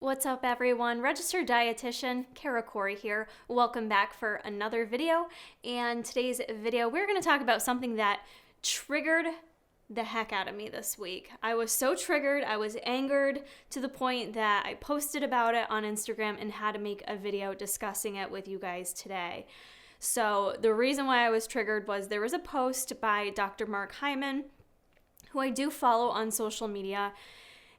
What's up, everyone? Registered dietitian Kara Corey here. Welcome back for another video. And today's video, we're going to talk about something that triggered the heck out of me this week. I was so triggered, I was angered to the point that I posted about it on Instagram and had to make a video discussing it with you guys today. So the reason why I was triggered was there was a post by Dr. Mark Hyman, who I do follow on social media.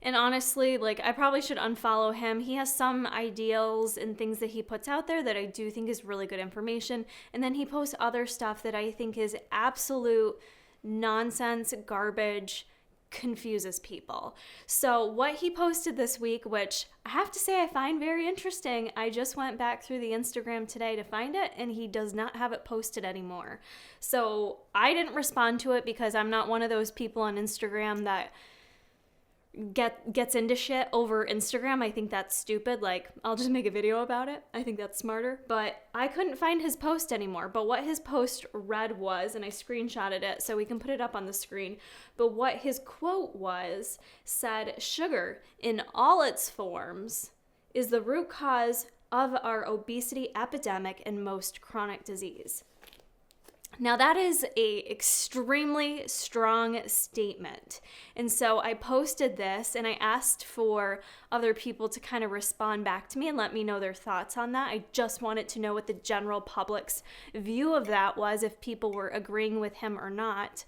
And honestly, I probably should unfollow him. He has some ideals and things that he puts out there that I do think is really good information. And then he posts other stuff that I think is absolute nonsense, garbage, confuses people. So what he posted this week, which I have to say I find very interesting, I just went back through the Instagram today to find it, and he does not have it posted anymore. So I didn't respond to it because I'm not one of those people on Instagram that gets into shit over Instagram. I think that's stupid. I'll just make a video about it. I think that's smarter. But I couldn't find his post anymore. But what his post read was, and I screenshotted it so we can put it up on the screen, but what his quote was said, "Sugar in all its forms is the root cause of our obesity epidemic and most chronic disease." Now that is a extremely strong statement. And so I posted this and I asked for other people to kind of respond back to me and let me know their thoughts on that. I just wanted to know what the general public's view of that was, if people were agreeing with him or not.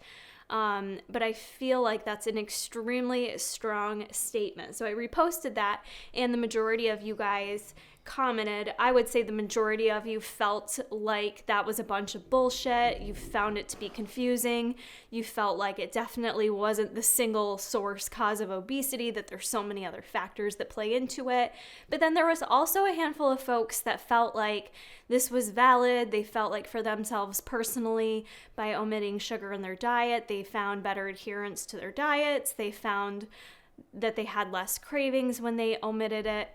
But I feel like that's an extremely strong statement. So I reposted that, and the majority of you guys commented. I would say the majority of you felt like that was a bunch of bullshit. You found it to be confusing. You felt like it definitely wasn't the single source cause of obesity, that there's so many other factors that play into it. But then there was also a handful of folks that felt like this was valid. They felt like for themselves personally, by omitting sugar in their diet, they found better adherence to their diets. They found that they had less cravings when they omitted it,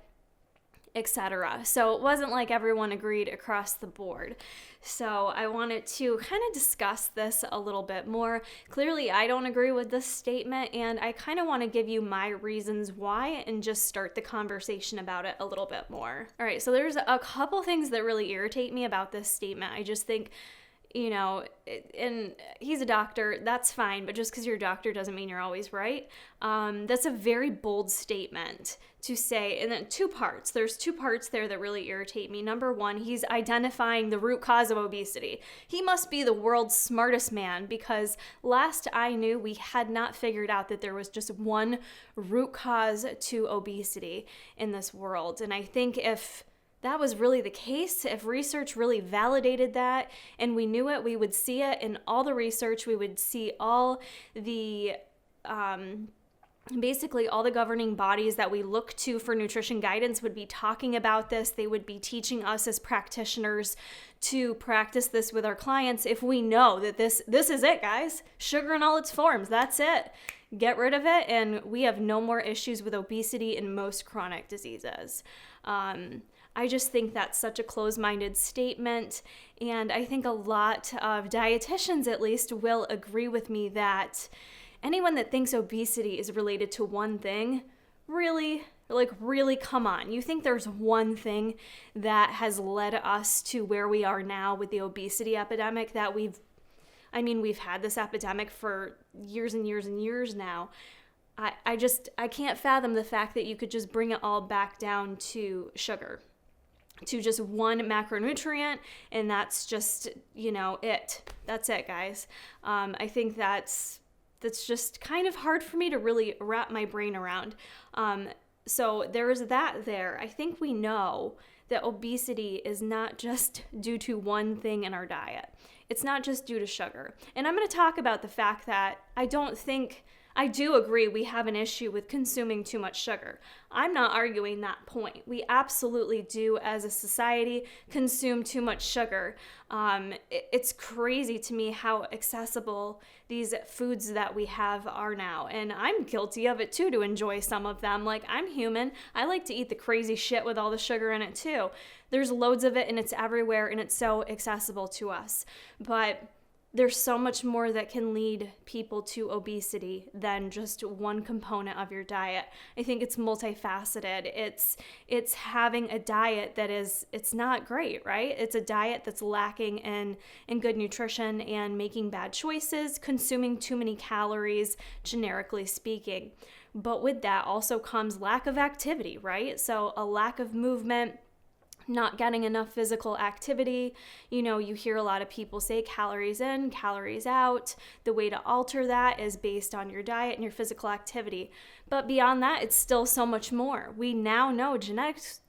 etc. So it wasn't like everyone agreed across the board. So I wanted to kind of discuss this a little bit more. Clearly, I don't agree with this statement, and I kind of want to give you my reasons why and just start the conversation about it a little bit more. All right, so there's a couple things that really irritate me about this statement. I just think, and he's a doctor, that's fine, but just because you're a doctor doesn't mean you're always right. That's a very bold statement to say, and then there's two parts there that really irritate me. Number one, he's identifying the root cause of obesity. He must be the world's smartest man, because last I knew, we had not figured out that there was just one root cause to obesity in this world. And I think if that was really the case, if research really validated that and we knew it, we would see it in all the research. We would see all the basically all the governing bodies that we look to for nutrition guidance would be talking about this. They would be teaching us as practitioners to practice this with our clients. If we know that this is it, guys, sugar in all its forms, that's it. Get rid of it, and we have no more issues with obesity and most chronic diseases. I just think that's such a closed-minded statement, and I think a lot of dietitians, at least, will agree with me that anyone that thinks obesity is related to one thing, really, come on. You think there's one thing that has led us to where we are now with the obesity epidemic, that we've had this epidemic for years and years and years now. I can't fathom the fact that you could just bring it all back down to sugar, to just one macronutrient, and that's just, it. That's it, guys. I think that's just kind of hard for me to really wrap my brain around. So there's that there. I think we know that obesity is not just due to one thing in our diet. It's not just due to sugar. And I'm going to talk about the fact that I do agree we have an issue with consuming too much sugar. I'm not arguing that point. We absolutely do, as a society, consume too much sugar. It's crazy to me how accessible these foods that we have are now. And I'm guilty of it too, to enjoy some of them. I'm human. I like to eat the crazy shit with all the sugar in it too. There's loads of it, and it's everywhere, and it's so accessible to us. But there's so much more that can lead people to obesity than just one component of your diet. I think it's multifaceted. It's having a diet that it's not great, right? It's a diet that's lacking in good nutrition and making bad choices, consuming too many calories, generically speaking. But with that also comes lack of activity, right? So a lack of movement, not getting enough physical activity. You hear a lot of people say calories in, calories out. The way to alter that is based on your diet and your physical activity. But beyond that, it's still so much more. We now know genetics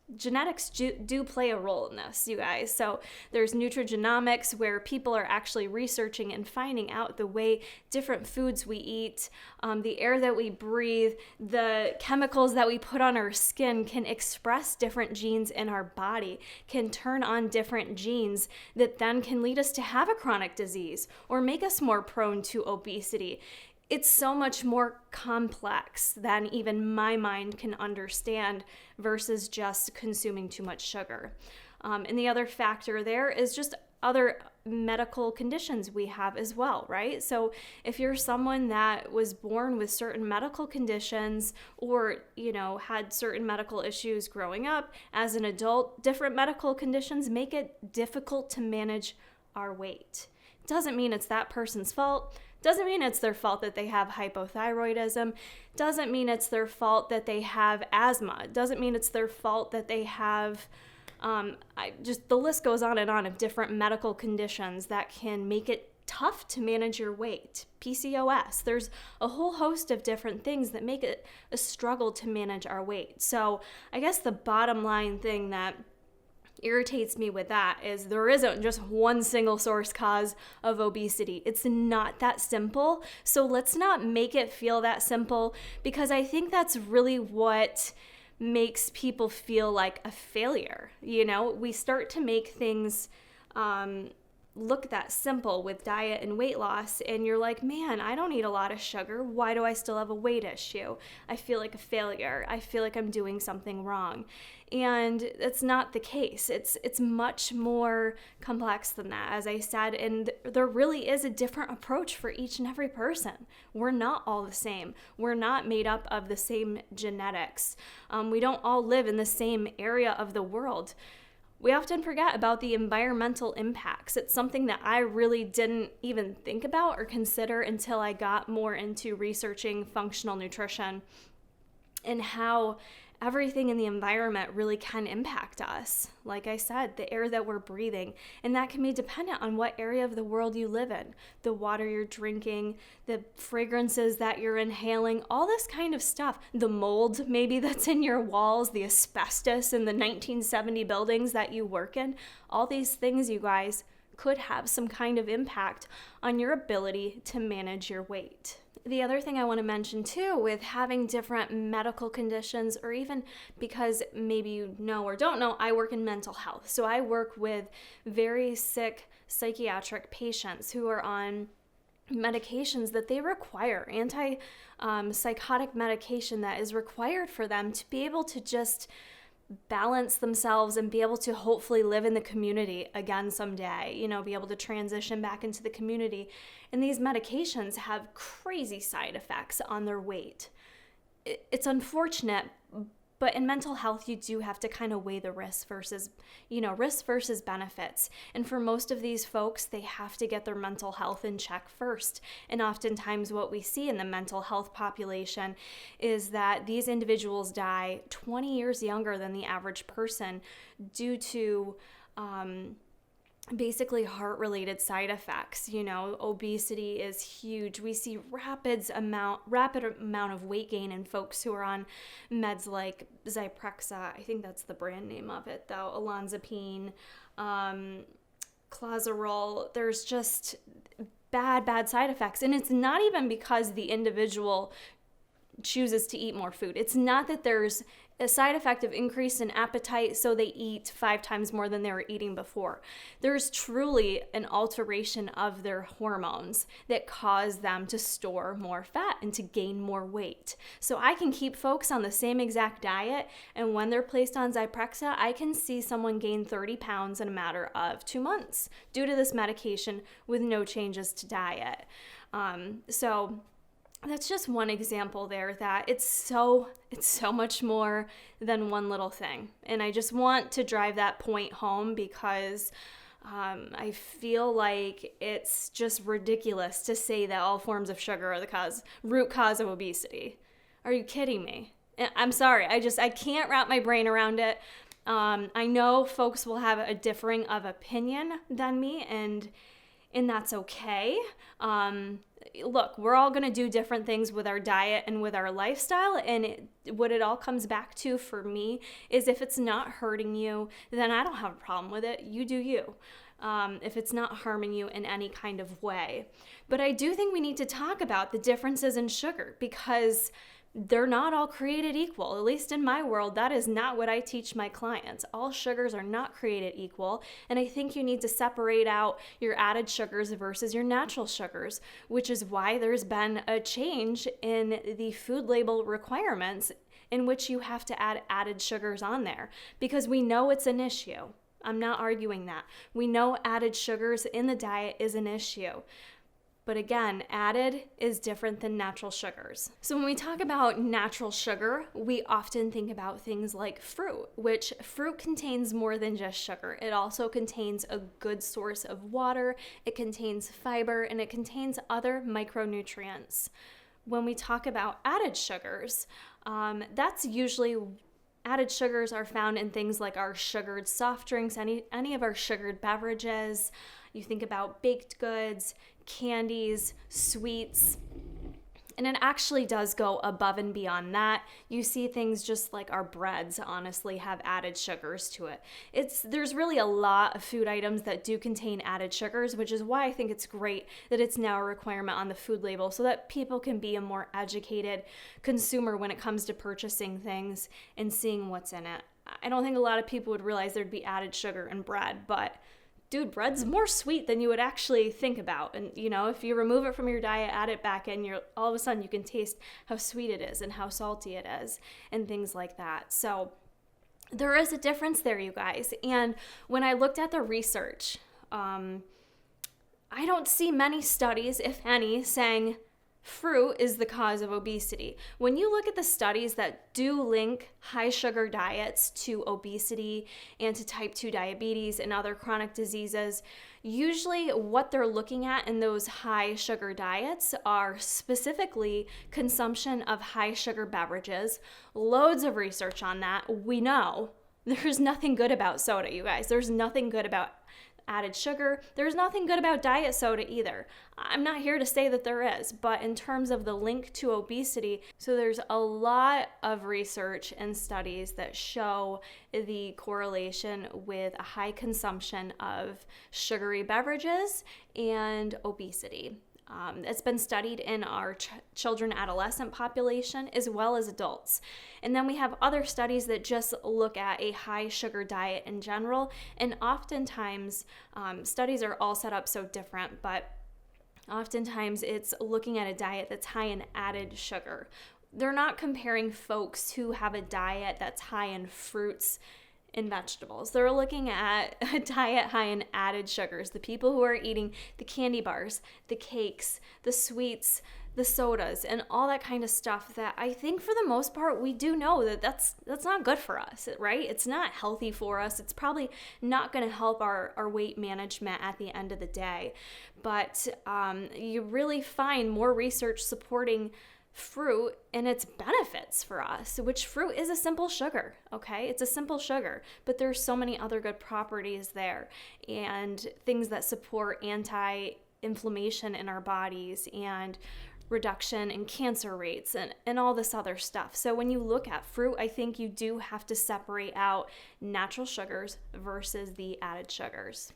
do play a role in this, you guys. So there's nutrigenomics, where people are actually researching and finding out the way different foods we eat, the air that we breathe, the chemicals that we put on our skin can express different genes in our body, can turn on different genes that then can lead us to have a chronic disease or make us more prone to obesity. It's so much more complex than even my mind can understand versus just consuming too much sugar. And the other factor there is just other medical conditions we have as well, right? So if you're someone that was born with certain medical conditions or, had certain medical issues growing up as an adult, different medical conditions make it difficult to manage our weight. Doesn't mean it's that person's fault. Doesn't mean it's their fault that they have hypothyroidism. Doesn't mean it's their fault that they have asthma. Doesn't mean it's their fault that they have, the list goes on and on of different medical conditions that can make it tough to manage your weight. PCOS. There's a whole host of different things that make it a struggle to manage our weight. So I guess the bottom line thing that irritates me with that is there isn't just one single source cause of obesity. It's not that simple. So let's not make it feel that simple, because I think that's really what makes people feel like a failure. We start to make things look that simple with diet and weight loss, and you're like, man, I don't eat a lot of sugar. Why do I still have a weight issue? I feel like a failure. I feel like I'm doing something wrong. And that's not the case. It's much more complex than that, as I said, and there really is a different approach for each and every person. We're not all the same. We're not made up of the same genetics. We don't all live in the same area of the world. We often forget about the environmental impacts. It's something that I really didn't even think about or consider until I got more into researching functional nutrition and how everything in the environment really can impact us. Like I said, the air that we're breathing, and that can be dependent on what area of the world you live in, the water you're drinking, the fragrances that you're inhaling, all this kind of stuff, the mold maybe that's in your walls, the asbestos in the 1970 buildings that you work in, all these things, you guys, could have some kind of impact on your ability to manage your weight. The other thing I want to mention too, with having different medical conditions, or even because maybe you know or don't know, I work in mental health. So I work with very sick psychiatric patients who are on medications that they require, psychotic medication that is required for them to be able to just balance themselves and be able to hopefully live in the community again someday, be able to transition back into the community. And these medications have crazy side effects on their weight. It's unfortunate, but in mental health, you do have to kind of weigh the risk versus benefits. And for most of these folks, they have to get their mental health in check first. And oftentimes what we see in the mental health population is that these individuals die 20 years younger than the average person due to basically heart-related side effects. Obesity is huge. We see rapid amount of weight gain in folks who are on meds like Zyprexa. I think that's the brand name of it, though. Olanzapine, Clozaril. There's just bad side effects, and it's not even because the individual chooses to eat more food. It's not that there's a side effect of increase in appetite, so they eat 5 times more than they were eating before. There's truly an alteration of their hormones that cause them to store more fat and to gain more weight. So I can keep folks on the same exact diet, and when they're placed on Zyprexa, I can see someone gain 30 pounds in a matter of 2 months due to this medication with no changes to diet. So that's just one example there that it's so much more than one little thing. And I just want to drive that point home because I feel like it's just ridiculous to say that all forms of sugar are the root cause of obesity. Are you kidding me? I'm sorry. I can't wrap my brain around it. I know folks will have a differing of opinion than me, and that's okay. Look, we're all going to do different things with our diet and with our lifestyle, and what it all comes back to for me is if it's not hurting you, then I don't have a problem with it. You do you. If it's not harming you in any kind of way. But I do think we need to talk about the differences in sugar because they're not all created equal. At least in my world, that is not what I teach my clients. All sugars are not created equal, and I think you need to separate out your added sugars versus your natural sugars, which is why there's been a change in the food label requirements in which you have to add added sugars on there, because we know it's an issue. I'm not arguing that. We know added sugars in the diet is an issue. But again, added is different than natural sugars. So when we talk about natural sugar, we often think about things like fruit, which fruit contains more than just sugar. It also contains a good source of water, it contains fiber, and it contains other micronutrients. When we talk about added sugars, that's usually added sugars are found in things like our sugared soft drinks, any of our sugared beverages. You think about baked goods, candies, sweets, and it actually does go above and beyond that. You see things just like our breads honestly have added sugars to it. There's really a lot of food items that do contain added sugars, which is why I think it's great that it's now a requirement on the food label so that people can be a more educated consumer when it comes to purchasing things and seeing what's in it. I don't think a lot of people would realize there'd be added sugar in bread, but dude, bread's more sweet than you would actually think about. And, if you remove it from your diet, add it back in, all of a sudden you can taste how sweet it is and how salty it is and things like that. So there is a difference there, you guys. And when I looked at the research, I don't see many studies, if any, saying fruit is the cause of obesity. When you look at the studies that do link high sugar diets to obesity and to type 2 diabetes and other chronic diseases, usually what they're looking at in those high sugar diets are specifically consumption of high sugar beverages. Loads of research on that. We know there's nothing good about soda, you guys. There's nothing good about added sugar. There's nothing good about diet soda either. I'm not here to say that there is, but in terms of the link to obesity, so there's a lot of research and studies that show the correlation with a high consumption of sugary beverages and obesity. It's been studied in our children adolescent population as well as adults. And then we have other studies that just look at a high sugar diet in general. And oftentimes, studies are all set up so different, but oftentimes it's looking at a diet that's high in added sugar. They're not comparing folks who have a diet that's high in fruits and vegetables. They're looking at a diet high in added sugars, the people who are eating the candy bars, the cakes, the sweets, the sodas, and all that kind of stuff that I think for the most part we do know that that's not good for us, right? It's not healthy for us. It's probably not going to help our weight management at the end of the day. But you really find more research supporting fruit and its benefits for us, which fruit is a simple sugar, okay? It's a simple sugar, but there's so many other good properties there and things that support anti-inflammation in our bodies and reduction in cancer rates and all this other stuff. So when you look at fruit, I think you do have to separate out natural sugars versus the added sugars.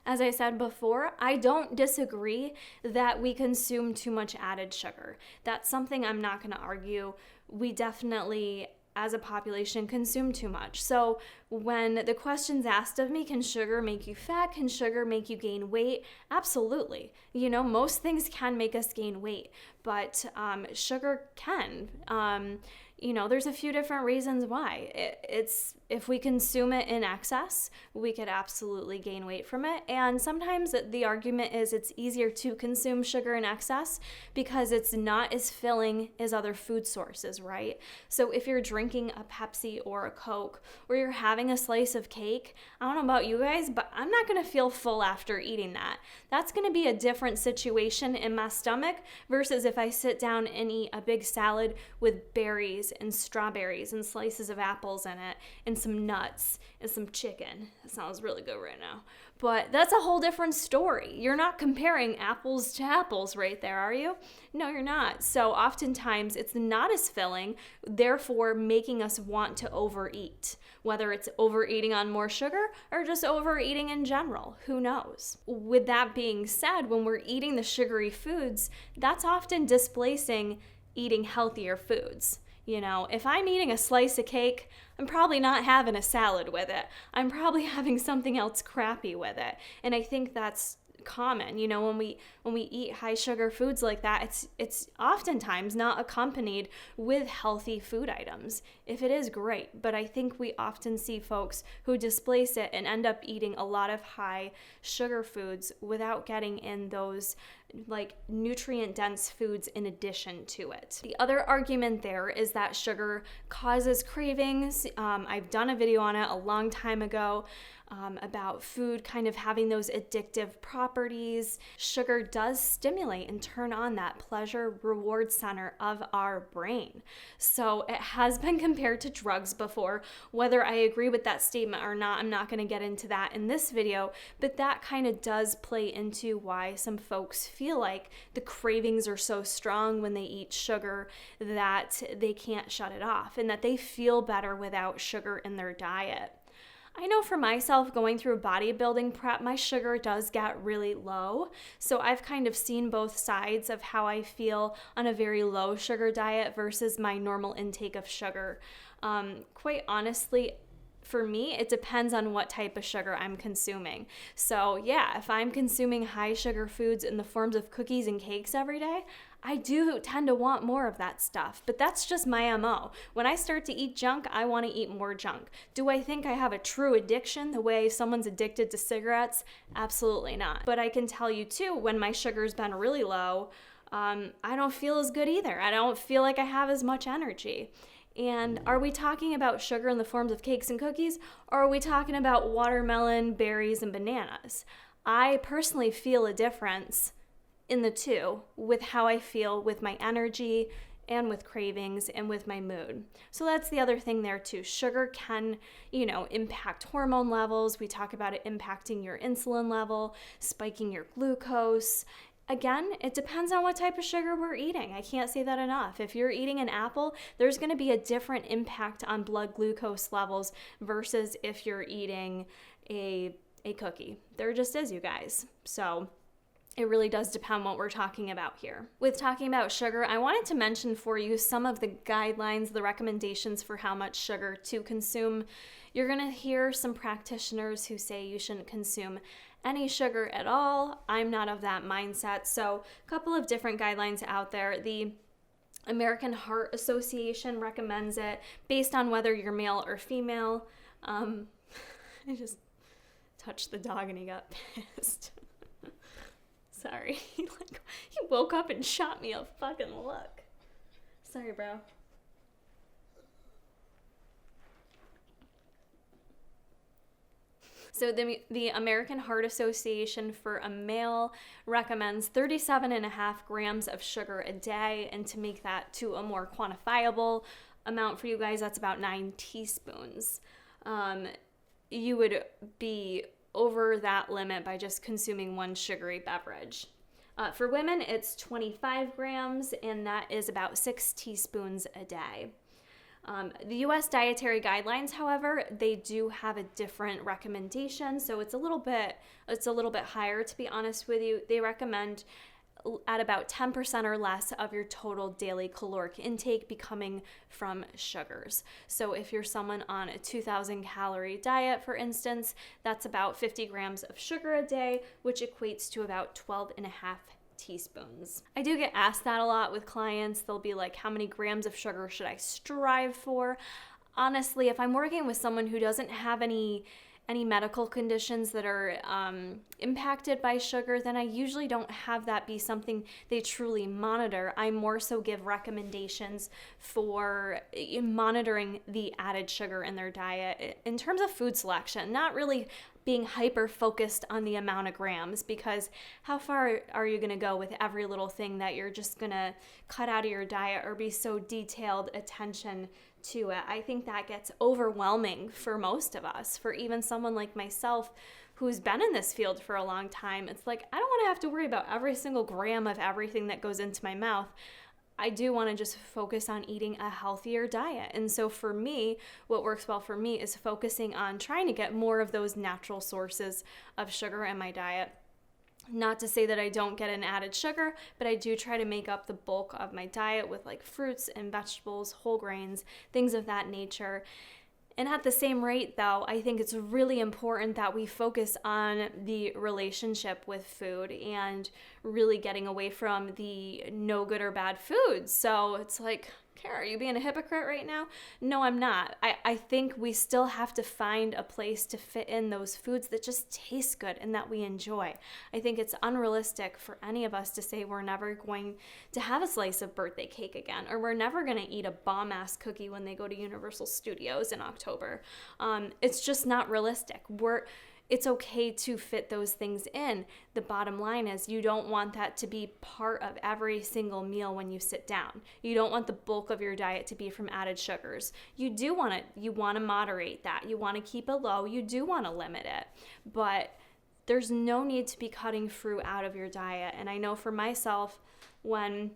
As I said before, I don't disagree that we consume too much added sugar. That's something I'm not going to argue. We definitely as a population consume too much. So when the question's asked of me, can sugar make you fat? Can sugar make you gain weight? Absolutely. You know, most things can make us gain weight, but sugar can. You know, there's a few different reasons why. It's if we consume it in excess, we could absolutely gain weight from it. And sometimes the argument is it's easier to consume sugar in excess because it's not as filling as other food sources, right? So if you're drinking a Pepsi or a Coke, or you're having a slice of cake, I don't know about you guys, but I'm not gonna feel full after eating that. That's gonna be a different situation in my stomach versus if I sit down and eat a big salad with berries and strawberries and slices of apples in it and some nuts and some chicken. That sounds really good right now. But that's a whole different story. You're not comparing apples to apples right there, are you? No, you're not. So oftentimes it's not as filling, therefore making us want to overeat. Whether it's overeating on more sugar or just overeating in general, who knows? With that being said, when we're eating the sugary foods, that's often displacing eating healthier foods. You know, if I'm eating a slice of cake, I'm probably not having a salad with it. I'm probably having something else crappy with it. And I think that's common. You know, when we eat high sugar foods like that, it's oftentimes not accompanied with healthy food items. If it is, great, but I think we often see folks who displace it and end up eating a lot of high sugar foods without getting in those like nutrient dense foods in addition to it. The other argument there is that sugar causes cravings. I've done a video on it a long time ago about food kind of having those addictive properties. Sugar does stimulate and turn on that pleasure reward center of our brain. So it has been compared to drugs before. Whether I agree with that statement or not, I'm not going to get into that in this video, but that kind of does play into why some folks feel like the cravings are so strong when they eat sugar that they can't shut it off and that they feel better without sugar in their diet. I know for myself, going through bodybuilding prep, my sugar does get really low. So I've kind of seen both sides of how I feel on a very low sugar diet versus my normal intake of sugar. Quite honestly, for me, it depends on what type of sugar I'm consuming. So yeah, if I'm consuming high sugar foods in the forms of cookies and cakes every day, I do tend to want more of that stuff, but that's just my MO. When I start to eat junk, I want to eat more junk. Do I think I have a true addiction the way someone's addicted to cigarettes? Absolutely not. But I can tell you too, when my sugar's been really low, I don't feel as good either. I don't feel like I have as much energy. And are we talking about sugar in the forms of cakes and cookies, or are we talking about watermelon, berries, and bananas? I personally feel a difference in the two with how I feel with my energy and with cravings and with my mood. So that's the other thing there too. Sugar can, impact hormone levels. We talk about it impacting your insulin level, spiking your glucose. Again, it depends on what type of sugar we're eating. I can't say that enough. If you're eating an apple, there's going to be a different impact on blood glucose levels versus if you're eating a cookie. There just is, you guys. So it really does depend what we're talking about here. With talking about sugar, I wanted to mention for you some of the guidelines, the recommendations for how much sugar to consume. You're going to hear some practitioners who say you shouldn't consume any sugar at all. I'm not of that mindset. So a couple of different guidelines out there. The American Heart Association recommends it based on whether you're male or female. I just touched the dog and he got pissed. Sorry. He woke up and shot me a fucking look. Sorry, bro. So the American Heart Association for a male recommends 37.5 grams of sugar a day, and to make that to a more quantifiable amount for you guys, that's about 9 teaspoons. You would be over that limit by just consuming one sugary beverage. For women, it's 25 grams, and that is about 6 teaspoons a day. The U.S. dietary guidelines, however, they do have a different recommendation, so it's a little bit higher, to be honest with you. They recommend at about 10% or less of your total daily caloric intake be coming from sugars. So if you're someone on a 2,000 calorie diet, for instance, that's about 50 grams of sugar a day, which equates to about 12 and a half teaspoons. I do get asked that a lot with clients. They'll be like, how many grams of sugar should I strive for? Honestly, if I'm working with someone who doesn't have any medical conditions that are impacted by sugar, then I usually don't have that be something they truly monitor. I more so give recommendations for monitoring the added sugar in their diet in terms of food selection, not really being hyper focused on the amount of grams, because how far are you going to go with every little thing that you're just going to cut out of your diet or be so detailed attention to it? I think that gets overwhelming for most of us. For even someone like myself who's been in this field for a long time, it's like, I don't want to have to worry about every single gram of everything that goes into my mouth. I do want to just focus on eating a healthier diet. And so for me, what works well for me is focusing on trying to get more of those natural sources of sugar in my diet. Not to say that I don't get an added sugar, but I do try to make up the bulk of my diet with like fruits and vegetables, whole grains, things of that nature. And at the same rate, though, I think it's really important that we focus on the relationship with food and really getting away from the no good or bad foods. So it's like, Kara, are you being a hypocrite right now? No, I'm not. I think we still have to find a place to fit in those foods that just taste good and that we enjoy. I think it's unrealistic for any of us to say we're never going to have a slice of birthday cake again, or we're never going to eat a bomb-ass cookie when they go to Universal Studios in October. It's just not realistic. It's okay to fit those things in. The bottom line is you don't want that to be part of every single meal when you sit down. You don't want the bulk of your diet to be from added sugars. You want to moderate that. You want to keep it low. You do want to limit it. But there's no need to be cutting fruit out of your diet. And I know for myself, when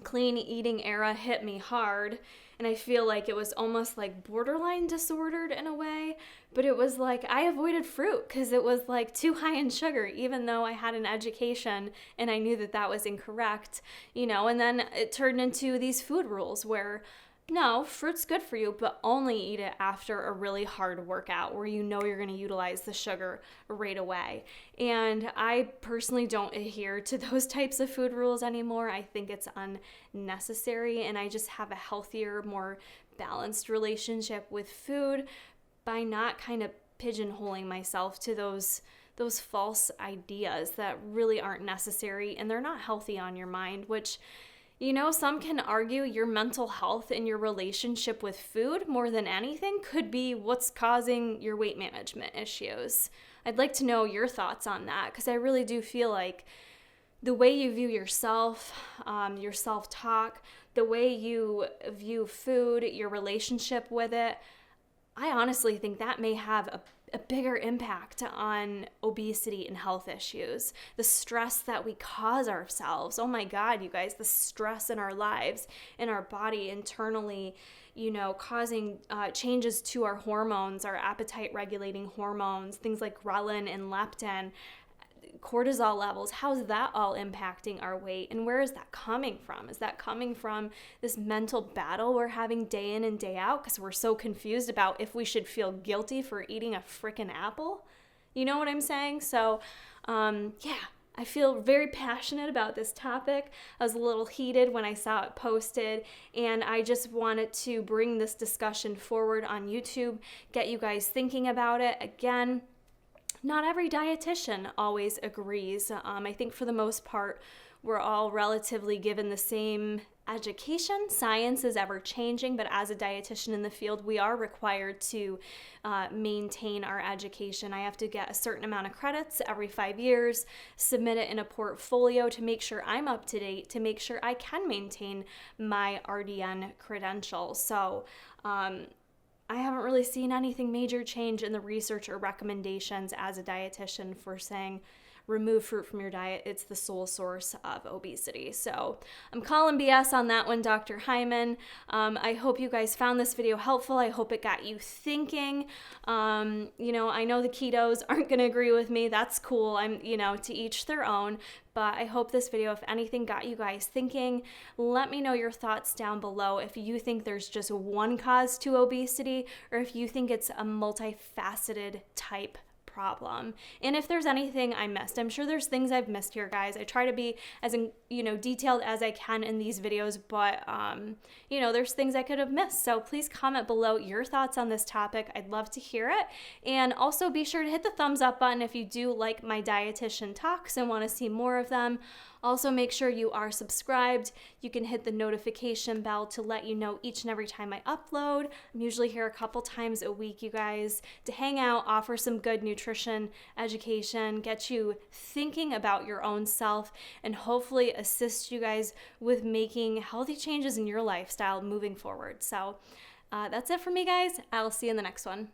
clean eating era hit me hard, and I feel like it was almost like borderline disordered in a way, but it was like I avoided fruit because it was like too high in sugar, even though I had an education and I knew that that was incorrect, and then it turned into these food rules where no, fruit's good for you, but only eat it after a really hard workout where you know you're going to utilize the sugar right away. And I personally don't adhere to those types of food rules anymore. I think it's unnecessary, and I just have a healthier, more balanced relationship with food by not kind of pigeonholing myself to those false ideas that really aren't necessary and they're not healthy on your mind, which some can argue your mental health and your relationship with food more than anything could be what's causing your weight management issues. I'd like to know your thoughts on that, because I really do feel like the way you view yourself, your self-talk, the way you view food, your relationship with it, I honestly think that may have a bigger impact on obesity and health issues. The stress that we cause ourselves. Oh my God, you guys, the stress in our lives, in our body, internally, causing changes to our hormones, our appetite regulating hormones, things like ghrelin and leptin, cortisol levels. How's that all impacting our weight, and where is that coming from? Is that coming from this mental battle we're having day in and day out because we're so confused about if we should feel guilty for eating a freaking apple? You know what I'm saying? So I feel very passionate about this topic. I was a little heated when I saw it posted, and I just wanted to bring this discussion forward on YouTube, get you guys thinking about it. Again, not every dietitian always agrees. I think for the most part, we're all relatively given the same education. Science is ever changing, but as a dietitian in the field, we are required to maintain our education. I have to get a certain amount of credits every 5 years, submit it in a portfolio to make sure I'm up to date, to make sure I can maintain my RDN credentials. So, I haven't really seen anything major change in the research or recommendations as a dietitian for saying remove fruit from your diet, it's the sole source of obesity. So I'm calling BS on that one, Dr. Hyman. I hope you guys found this video helpful. I hope it got you thinking. I know the ketos aren't going to agree with me. That's cool. To each their own. But I hope this video, if anything, got you guys thinking. Let me know your thoughts down below if you think there's just one cause to obesity or if you think it's a multifaceted type problem. And if there's anything I missed, I'm sure there's things I've missed here, guys. I try to be as detailed as I can in these videos, but there's things I could have missed. So please comment below your thoughts on this topic. I'd love to hear it. And also be sure to hit the thumbs up button if you do like my dietitian talks and want to see more of them. Also, make sure you are subscribed. You can hit the notification bell to let you know each and every time I upload. I'm usually here a couple times a week, you guys, to hang out, offer some good nutrition education, get you thinking about your own self, and hopefully assist you guys with making healthy changes in your lifestyle moving forward. So that's it for me, guys. I'll see you in the next one.